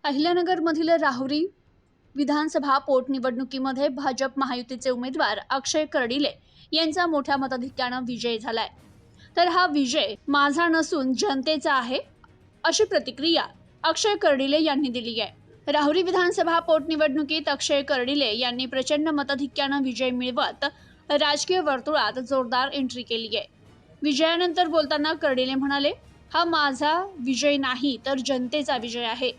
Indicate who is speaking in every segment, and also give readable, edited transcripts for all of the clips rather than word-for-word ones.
Speaker 1: अहिल्यानगरमधील राहुरी विधानसभा पोटनिवडणुकीमध्ये भाजप महायुतीचे उमेदवार अक्षय कर्डिले यांचा मोठ्या मताधिक्याने विजय झालाय। तर हा विजय माझा नसून जनतेचा आहे, अशी प्रतिक्रिया अक्षय कर्डिले यांनी दिली आहे। राहुरी विधानसभा पोटनिवडणुकीत अक्षय कर्डिले यांनी प्रचंड मताधिक्याने विजय मिळवत राजकीय वर्तुळात जोरदार एंट्री केली आहे। विजयानंतर बोलताना कर्डिले म्हणाले, हा माझा विजय नाही तर जनतेचा विजय आहे।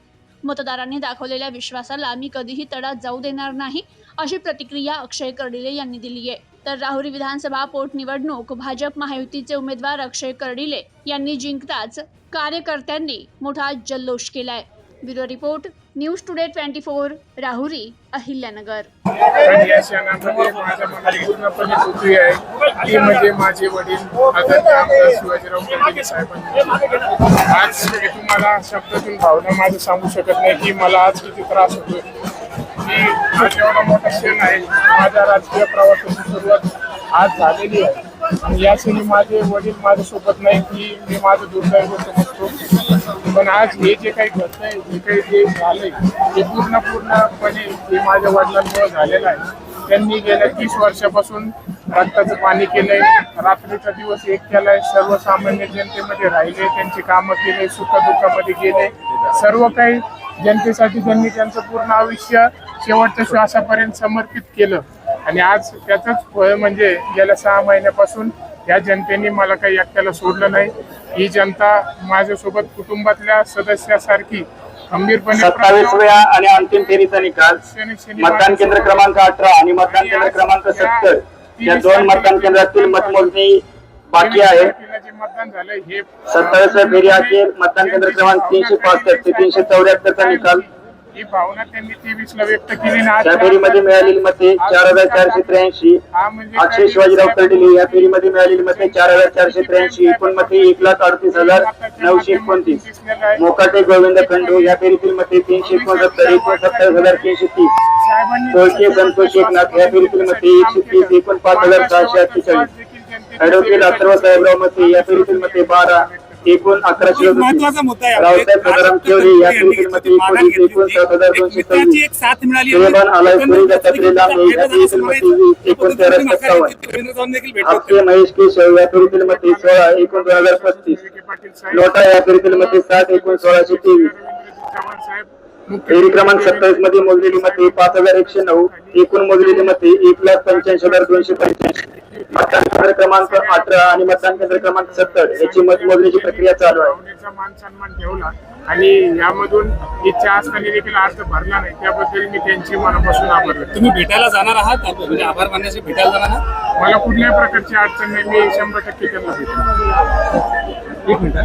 Speaker 1: मतदारांनी दाखवलेल्या विश्वासाला मी कधीही तडा जाऊ देणार नाही, अशी प्रतिक्रिया अक्षय कर्डिले यांनी दिली आहे। तर राहुरी विधानसभा पोटनिवडणूक भाजप महायुतीचे उमेदवार अक्षय कर्डिले यांनी जिंकताच कार्यकर्त्यांनी मोठा जल्लोष केलाय। Bureau report, news today 24, Rahuri, Ahilyanagar.
Speaker 2: या क्षणामध्ये माझ्या मनात पूर्णपणे दुःखी आहे की म्हणजे माझे वडील आदरणीय आमदार शिवाजीराव कर्डिले साहेबांनी आज मी तुम्हाला शब्दातून भावना माझं सांगू शकत नाही की मला आज किती त्रास होतोय की आज एवढा मोठा क्षण आहे। माझ्या राजकीय प्रवासाची सुरुवात आज झालेली आहे आणि या क्षणी माझे वडील माझ्यासोबत नाही की मी माझं दुर्दैव समजतो, पण आज हे जे काही घडतंय, जे काही जे झालंय ते पूर्णपणे हे माझ्या वडिलांमुळे झालेलं आहे। त्यांनी गेल्या 30 वर्षापासून रक्ताचं पाणी केलंय, रात्रीचा दिवस एक केलाय, सर्वसामान्य जनतेमध्ये राहिले, त्यांची कामं केले, सुखदुःखामध्ये गेले, सर्व काही जनतेसाठी त्यांनी त्यांचं पूर्ण आयुष्य शेवटच्या श्वासापर्यंत समर्पित केलं आणि आज त्याचंच फळ म्हणजे गेल्या 6 महिन्यापासून या जनतेने मला काही एकट्याला सोडलं नाही। ही जनता माझ्यासोबत कुटुंबातल्या सदस्यासारखी खंबीरपणे
Speaker 3: 27 वेळा आणि अंतिम फेरीचा निकाल मतदान केंद्र क्रमांक 18 आणि मतदान केंद्र क्रमांक 70 या दोन मतदान केंद्रातील मतमोजणी बाकी आहे।
Speaker 2: मतदान झालं हे
Speaker 3: 27व्या फेरी अखेर मतदान केंद्र क्रमांक 365 ते 374 चा निकाल
Speaker 2: ही भावना त्यांनी 23 ला व्यक्त केली ना।
Speaker 3: या फेरीमध्ये मिळालेली मते 4483, अक्षय शिवाजीराव कर्डिले या फेरीमध्ये मिळालेली मते 4483, एकूण मते 1,38,929, मोकाटे गोविंद खंडू या फेरीतील मते 369, एकूण 27,330, टोळके संतोष एकनाथ या फेरीतील मते 130, एकूण 5,648, ॲडव्होकेट अथर्व साहेबराव मते या फेरीतील मते 12, एकूण 1138, रावसाहेब सदाराम केवले या फेरीतील मते 19, एकूण 7,223, आलायपुरी दत्तात्रेय लांबे या फेरीतील मते 20, एकूण 1357, आपके महेश केशव या फेरीतील मते 16, एकूण 2035, लोटा या फेरीतील मते 60, एकूण 1623, फेरी क्रमांक 27 मध्ये मोजलेली मते 5,109, एकूण मोजलेली मते 1,85,285, मतदान केंद्र क्रमांक 18 आणि मतदान केंद्र क्रमांक 70 याची मतमोजणीची प्रक्रिया चालू आहे।
Speaker 2: मान सन्मान ठेवला आणि यामधून इच्छा असताना देखील अर्ज भरला नाही, त्याबद्दल मी त्यांची मनापासून आभार व्यक्त करतो।
Speaker 4: तुम्ही भेटायला जाणार आहात, म्हणजे आभार मानण्यासाठी भेटायला जाणार आहात?
Speaker 2: मला कुठल्याही प्रकारची अडचण नाही, मी 100% त्यांना भेटेन।
Speaker 4: 1 मिनिट